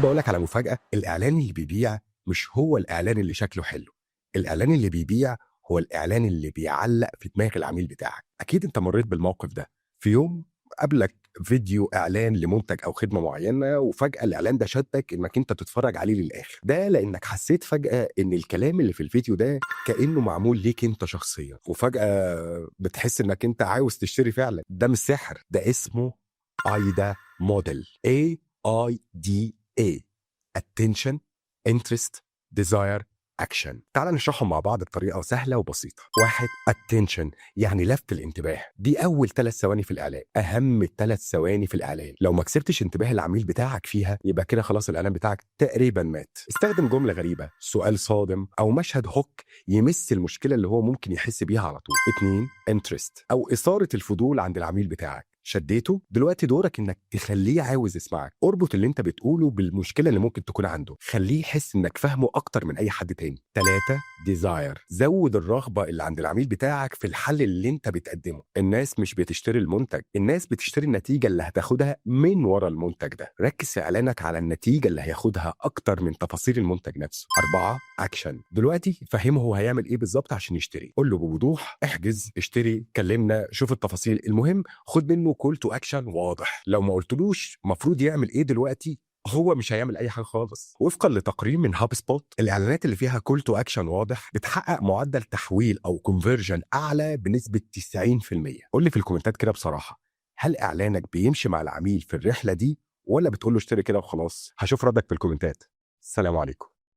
احب اقول لك على مفاجاه. الاعلان اللي بيبيع مش هو الاعلان اللي شكله حلو. الاعلان اللي بيبيع هو الاعلان اللي بيعلق في دماغ العميل بتاعك. اكيد انت مريت بالموقف ده في يوم. قبلك فيديو اعلان لمنتج او خدمه معينه، وفجاه الاعلان ده شدك انك انت تتفرج عليه للاخر. ده لانك حسيت فجاه ان الكلام اللي في الفيديو ده كانه معمول ليك انت شخصيا، وفجاه بتحس انك انت عاوز تشتري فعلا. ده مش سحر، ده اسمه ايدا موديل. AIDA: Attention, Interest, Desire, Action. تعال نشرحهم مع بعض بطريقة سهلة وبسيطة. واحد، Attention يعني لفت الانتباه. دي أول 3 ثواني في الإعلان، أهم 3 ثواني في الإعلان. لو ما كسبتش انتباه العميل بتاعك فيها يبقى كده خلاص الإعلان بتاعك تقريبا مات. استخدم جملة غريبة، سؤال صادم، أو مشهد هوك يمس المشكلة اللي هو ممكن يحس بيها على طول. 2، Interest أو إثارة الفضول عند العميل بتاعك. شديته، دلوقتي دورك انك تخليه عاوز يسمعك. اربط اللي انت بتقوله بالمشكله اللي ممكن تكون عنده، خليه يحس انك فاهمه اكتر من اي حد تاني. 3، ديزاير. زود الرغبه اللي عند العميل بتاعك في الحل اللي انت بتقدمه. الناس مش بتشتري المنتج، الناس بتشتري النتيجه اللي هتاخدها من ورا المنتج ده. ركز في اعلانك على النتيجه اللي هياخدها اكتر من تفاصيل المنتج نفسه. 4، اكشن. دلوقتي فهمه هو هيعمل ايه بالظبط عشان يشتري. قول له بوضوح: احجز، اشتري، كلمنا، شوف التفاصيل. المهم خد منه كول تو اكشن واضح. لو ما قلتلوش المفروض يعمل ايه دلوقتي، هو مش هيعمل اي حاجه خالص. وفقا لتقرير من هاب سبوت، الاعلانات اللي فيها كول تو اكشن واضح بتحقق معدل تحويل او كونفرجن اعلى بنسبه 90%. قول لي في الكومنتات كده بصراحه، هل اعلانك بيمشي مع العميل في الرحله دي، ولا بتقول له اشتري كده وخلاص؟ هشوف ردك في الكومنتات. السلام عليكم.